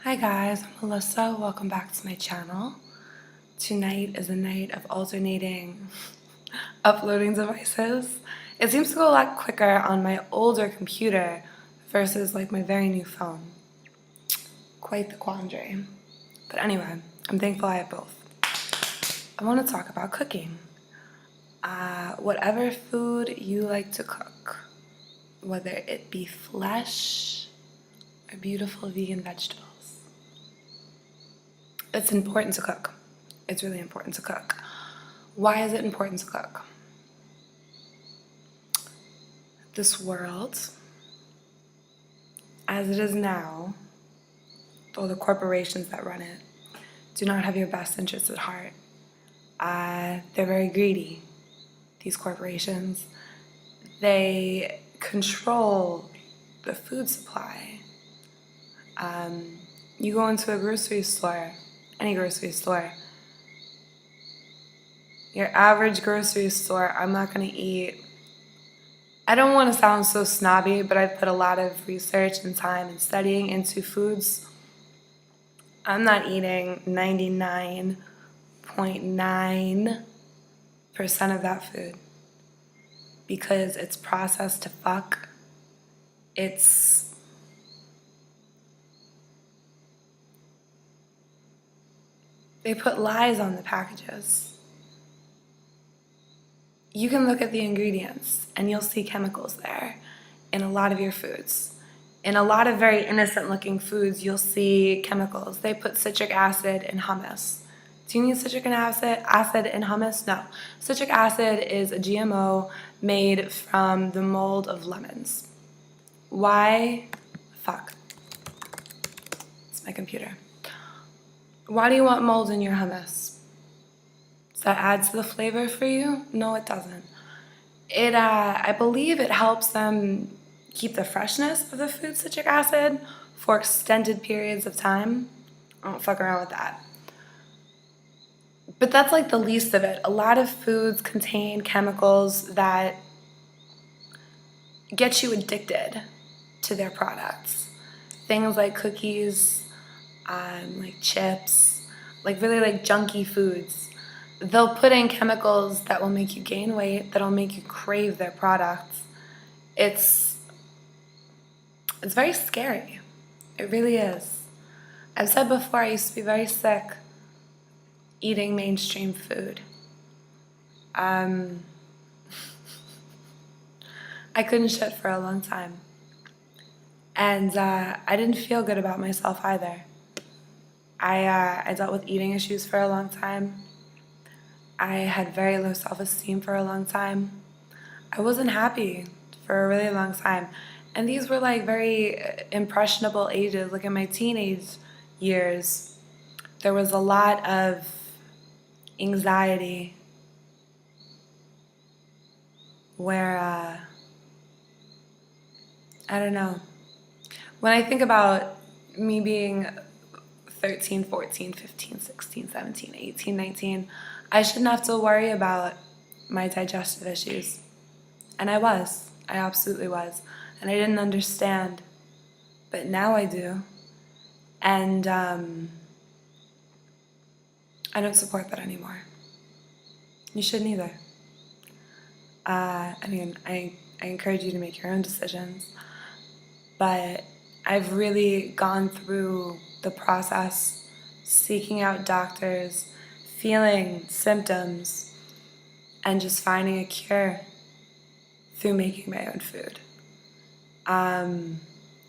Hi guys, I'm Melissa. Welcome back to my channel. Tonight is a night of alternating uploading devices. It seems to go a lot quicker on my older computer versus like my very new phone. Quite the quandary. But anyway, I'm thankful I have both. I want to talk about cooking. Whatever food you like to cook, whether it be flesh or beautiful vegan vegetables. It's important to cook. It's really important to cook. Why is it important to cook? This world, as it is now, all the corporations that run it, do not have your best interests at heart. They're very greedy, these corporations. They control the food supply. You go into a grocery store, any grocery store, your average grocery store, I'm not going to eat. I don't want to sound so snobby, but I've put a lot of research and time and studying into foods. I'm not eating 99.9% of that food because it's processed to fuck. They put lies on the packages. You can look at the ingredients and you'll see chemicals there in a lot of your foods. In a lot of very innocent looking foods, you'll see chemicals. They put citric acid in hummus. Do you need citric acid in hummus? No. Citric acid is a GMO made from the mold of lemons. Why? Fuck. It's my computer. Why do you want mold in your hummus? Does that add to the flavor for you? No, it doesn't. I believe it helps them keep the freshness of the food, citric acid, for extended periods of time. I don't fuck around with that. But that's like the least of it. A lot of foods contain chemicals that get you addicted to their products. Things like cookies, like chips, like really like junky foods. They'll put in chemicals that will make you gain weight, that'll make you crave their products. It's very scary. It really is. I've said before, I used to be very sick eating mainstream food. I couldn't shit for a long time. And I didn't feel good about myself either. I dealt with eating issues for a long time. I had very low self-esteem for a long time. I wasn't happy for a really long time. And these were like very impressionable ages. Like in my teenage years, there was a lot of anxiety where, I don't know. When I think about me being 13, 14, 15, 16, 17, 18, 19, I shouldn't have to worry about my digestive issues. And I was. I absolutely was. And I didn't understand. But now I do. And I don't support that anymore. You shouldn't either. I encourage you to make your own decisions. But I've really gone through the process, seeking out doctors, feeling symptoms, and just finding a cure through making my own food.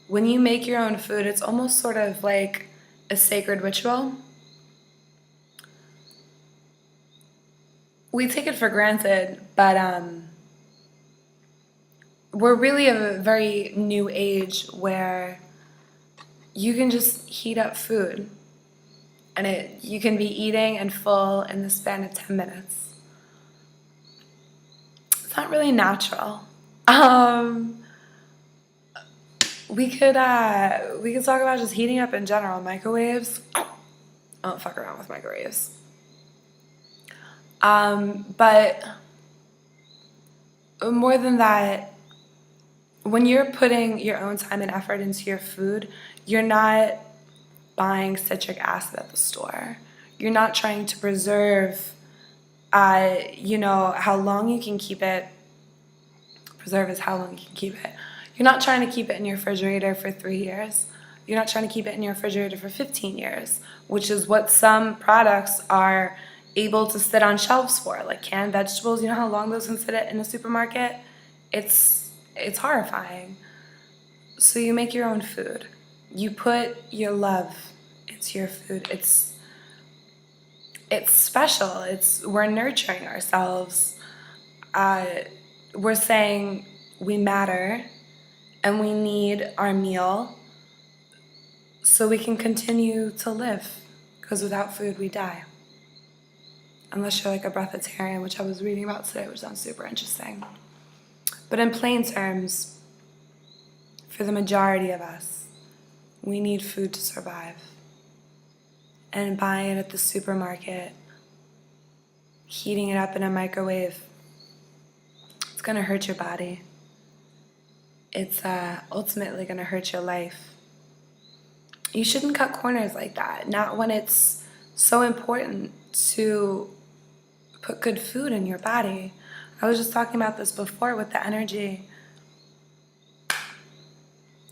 When you make your own food, it's almost sort of like a sacred ritual. We take it for granted, but we're really a very new age where you can just heat up food and you can be eating and full in the span of 10 minutes. It's not really natural. We could talk about just heating up in general. Microwaves. I don't fuck around with microwaves. But more than that, when you're putting your own time and effort into your food, you're not buying citric acid at the store. You're not trying to preserve, how long you can keep it. Preserve is how long you can keep it. You're not trying to keep it in your refrigerator for 3 years. You're not trying to keep it in your refrigerator for 15 years, which is what some products are able to sit on shelves for, like canned vegetables. You know how long those can sit in a supermarket? It's horrifying. So you make your own food. You put your love into your food. It's special. We're nurturing ourselves. We're saying we matter and we need our meal so we can continue to live. Because without food, we die. Unless you're like a breatharian, which I was reading about today, which sounds super interesting. But in plain terms, for the majority of us, we need food to survive. And buying it at the supermarket, heating it up in a microwave, it's gonna hurt your body. It's ultimately gonna hurt your life. You shouldn't cut corners like that, not when it's so important to put good food in your body. I was just talking about this before with the energy.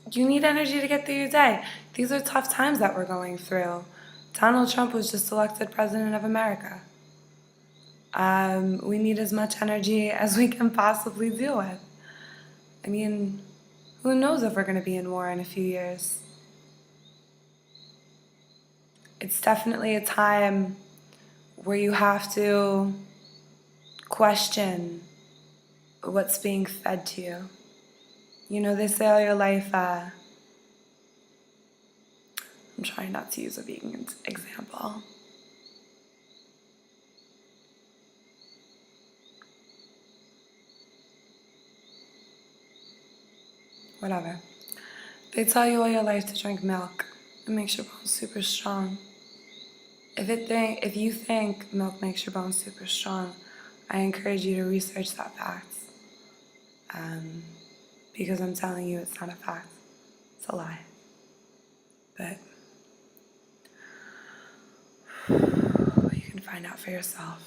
You need energy to get through your day. These are tough times that we're going through. Donald Trump was just elected president of America. We need as much energy as we can possibly deal with. I mean, who knows if we're going to be in war in a few years? It's definitely a time where you have to question what's being fed to you. You know, they say all your life, I'm trying not to use a vegan example. Whatever. They tell you all your life to drink milk. It makes your bones super strong. If you think milk makes your bones super strong, I encourage you to research that fact. Because I'm telling you it's not a fact. It's a lie. But you can find out for yourself.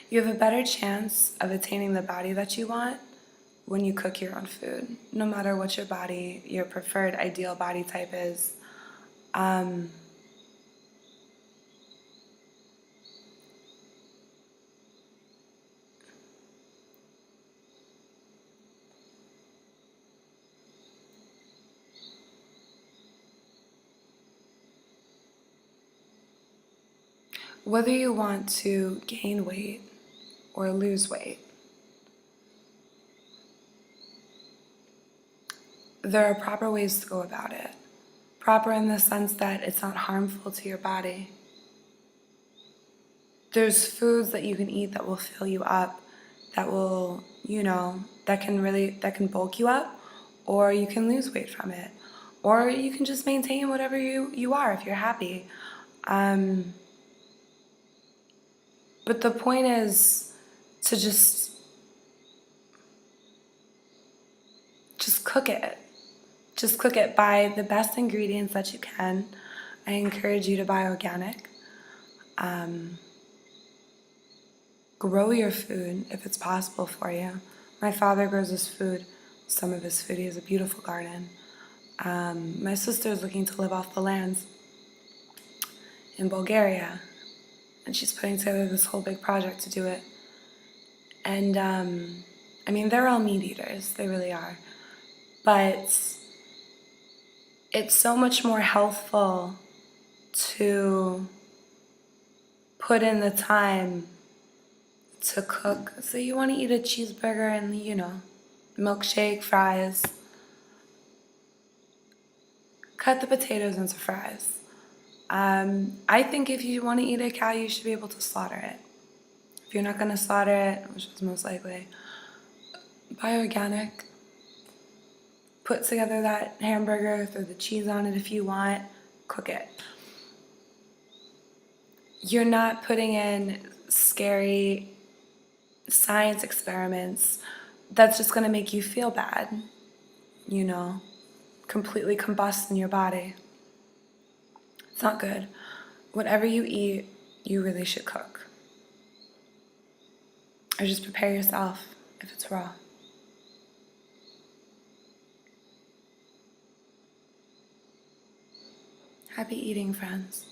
You have a better chance of attaining the body that you want when you cook your own food, no matter what your preferred ideal body type is. Whether you want to gain weight or lose weight, there are proper ways to go about it. Proper in the sense that it's not harmful to your body. There's foods that you can eat that will fill you up, that will, that can bulk you up, or you can lose weight from it. Or you can just maintain whatever you are if you're happy. But the point is to just cook it. Just cook it. Buy the best ingredients that you can. I encourage you to buy organic. Grow your food if it's possible for you. My father grows his food, some of his food. He has a beautiful garden. My sister is looking to live off the lands in Bulgaria, and she's putting together this whole big project to do it. And they're all meat eaters, they really are. But it's so much more healthful to put in the time to cook. So you want to eat a cheeseburger and, milkshake, fries. Cut the potatoes into fries. I think if you want to eat a cow, you should be able to slaughter it. If you're not going to slaughter it, which is most likely, buy organic. Put together that hamburger, throw the cheese on it if you want, cook it. You're not putting in scary science experiments that's just gonna make you feel bad, you know, completely combust in your body. It's not good. Whatever you eat, you really should cook. Or just prepare yourself if it's raw. Happy eating, friends.